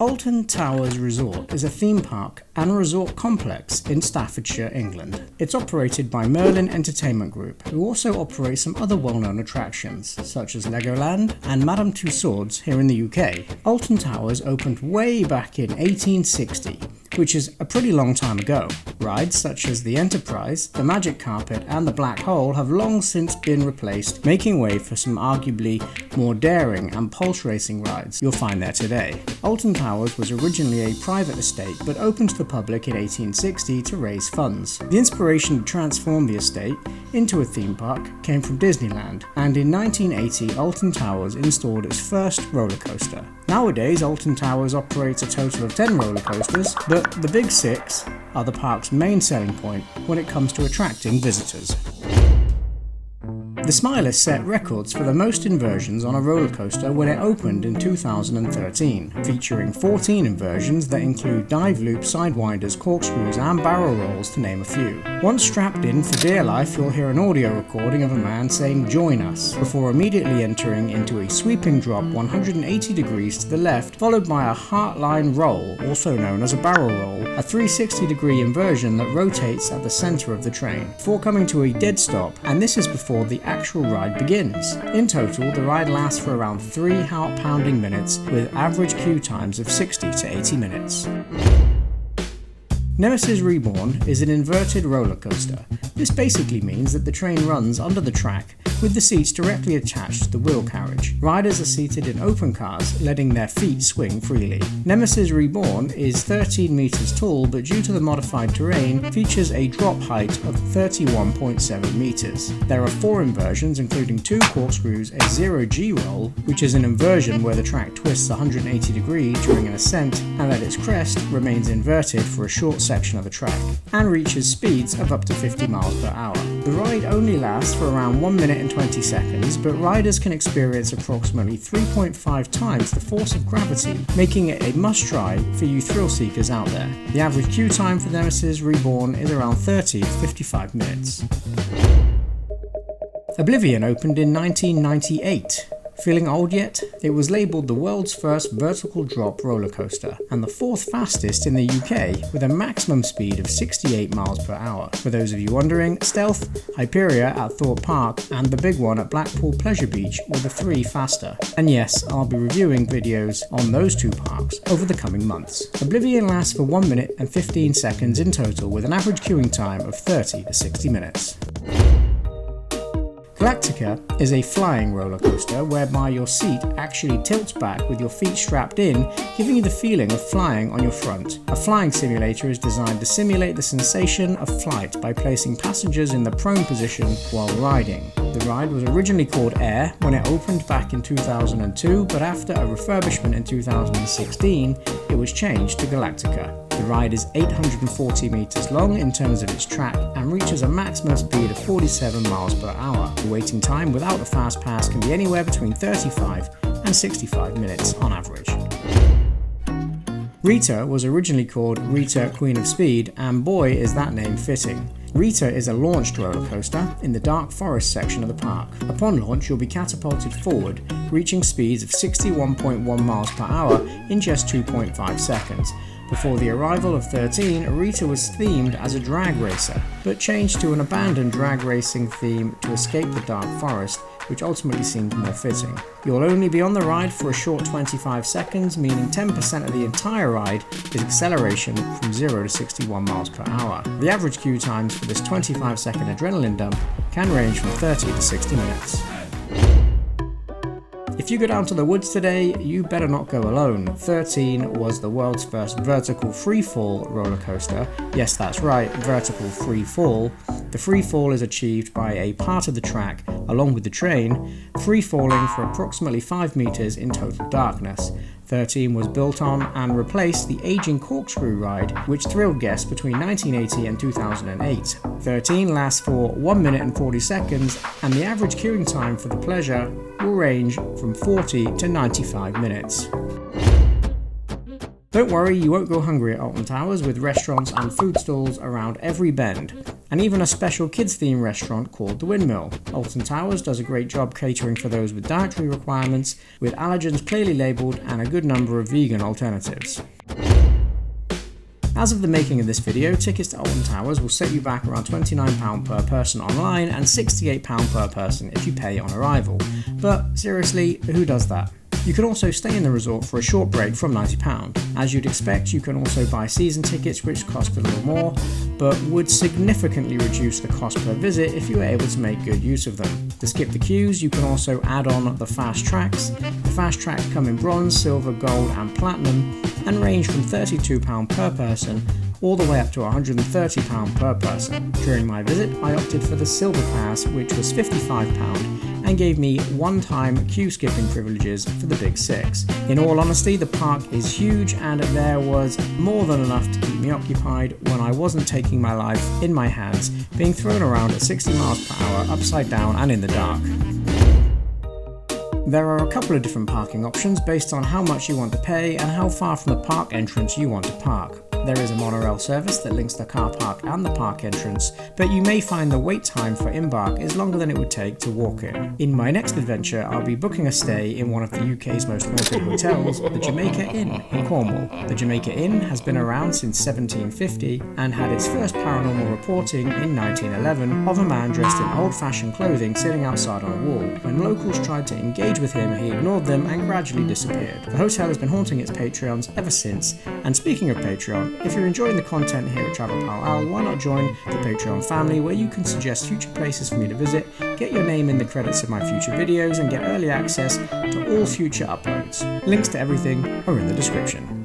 Alton Towers Resort is a theme park and resort complex in Staffordshire, England. It's operated by Merlin Entertainment Group, who also operate some other well-known attractions, such as Legoland and Madame Tussauds here in the UK. Alton Towers opened way back in 1860, which is a pretty long time ago. Rides such as the Enterprise, the Magic Carpet and the Black Hole have long since been replaced, making way for some arguably more daring and pulse racing rides you'll find there today. Alton Towers was originally a private estate but opened to the public in 1860 to raise funds. The inspiration to transform the estate into a theme park came from Disneyland, and in 1980 Alton Towers installed its first roller coaster. Nowadays, Alton Towers operates a total of 10 roller coasters, but the big six are the park's main selling point when it comes to attracting visitors. The Smiler set records for the most inversions on a roller coaster when it opened in 2013, featuring 14 inversions that include dive loops, sidewinders, corkscrews and barrel rolls to name a few. Once strapped in for dear life, you'll hear an audio recording of a man saying "join us" before immediately entering into a sweeping drop 180 degrees to the left, followed by a heartline roll, also known as a barrel roll, a 360-degree inversion that rotates at the center of the train, before coming to a dead stop, and this is before the actual ride begins. In total, the ride lasts for around 3 heart-pounding minutes, with average queue times of 60 to 80 minutes. Nemesis Reborn is an inverted roller coaster. This basically means that the train runs under the track with the seats directly attached to the wheel carriage. Riders are seated in open cars, letting their feet swing freely. Nemesis Reborn is 13 meters tall, but due to the modified terrain, features a drop height of 31.7 meters. There are 4 inversions, including 2 corkscrews, a 0G roll, which is an inversion where the track twists 180 degrees during an ascent and at its crest remains inverted for a short section of the track, and reaches speeds of up to 50 miles per hour. The ride only lasts for around 1 minute and 20 seconds, but riders can experience approximately 3.5 times the force of gravity, making it a must-try for you thrill-seekers out there. The average queue time for Nemesis Reborn is around 30 to 55 minutes. Oblivion opened in 1998. Feeling old yet? It was labelled the world's first vertical drop roller coaster and the 4th fastest in the UK, with a maximum speed of 68 miles per hour. For those of you wondering, Stealth, Hyperia at Thorpe Park and the big one at Blackpool Pleasure Beach were the 3 faster. And yes, I'll be reviewing videos on those 2 parks over the coming months. Oblivion lasts for 1 minute and 15 seconds in total, with an average queuing time of 30 to 60 minutes. Galactica is a flying roller coaster whereby your seat actually tilts back with your feet strapped in, giving you the feeling of flying on your front. A flying simulator is designed to simulate the sensation of flight by placing passengers in the prone position while riding. The ride was originally called Air when it opened back in 2002, but after a refurbishment in 2016, it was changed to Galactica. The ride is 840 meters long in terms of its track and reaches a maximum speed of 47 miles per hour. The waiting time without a fast pass can be anywhere between 35 and 65 minutes on average. Rita was originally called Rita Queen of Speed, and boy is that name fitting. Rita is a launched roller coaster in the dark forest section of the park. Upon launch, you'll be catapulted forward, reaching speeds of 61.1 miles per hour in just 2.5 seconds. Before the arrival of 13, Rita was themed as a drag racer, but changed to an abandoned drag racing theme to escape the dark forest, which ultimately seemed more fitting. You'll only be on the ride for a short 25 seconds, meaning 10% of the entire ride is acceleration from 0 to 61 miles per hour. The average queue times for this 25-second adrenaline dump can range from 30 to 60 minutes. If you go down to the woods today, you better not go alone. 13 was the world's first vertical free-fall roller coaster. Yes, that's right, vertical free-fall. The free-fall is achieved by a part of the track, along with the train, free-falling for approximately 5 meters in total darkness. 13 was built on and replaced the aging corkscrew ride, which thrilled guests between 1980 and 2008. 13 lasts for 1 minute and 40 seconds, and the average queuing time for the pleasure will range from 40 to 95 minutes. Don't worry, you won't go hungry at Alton Towers, with restaurants and food stalls around every bend, and even a special kids-themed restaurant called The Windmill. Alton Towers does a great job catering for those with dietary requirements, with allergens clearly labelled and a good number of vegan alternatives. As of the making of this video, tickets to Alton Towers will set you back around £29 per person online and £68 per person if you pay on arrival. But seriously, who does that? You can also stay in the resort for a short break from £90. As you'd expect, you can also buy season tickets, which cost a little more, but would significantly reduce the cost per visit if you were able to make good use of them. To skip the queues, you can also add on the fast tracks. The fast tracks come in bronze, silver, gold and platinum and range from £32 per person all the way up to £130 per person. During my visit, I opted for the Silver Pass, which was £55 and gave me one-time queue skipping privileges for the Big Six. In all honesty, the park is huge and there was more than enough to keep me occupied when I wasn't taking my life in my hands, being thrown around at 60 miles per hour, upside down and in the dark. There are a couple of different parking options based on how much you want to pay and how far from the park entrance you want to park. There is a monorail service that links the car park and the park entrance, but you may find the wait time for embark is longer than it would take to walk in. In my next adventure, I'll be booking a stay in one of the UK's most haunted hotels, the Jamaica Inn in Cornwall. The Jamaica Inn has been around since 1750 and had its first paranormal reporting in 1911 of a man dressed in old-fashioned clothing sitting outside on a wall. When locals tried to engage with him, he ignored them and gradually disappeared. The hotel has been haunting its Patreons ever since, and speaking of Patreon, if you're enjoying the content here at Travel Pal Al, why not join the Patreon family where you can suggest future places for me to visit, get your name in the credits of my future videos and get early access to all future uploads. Links to everything are in the description.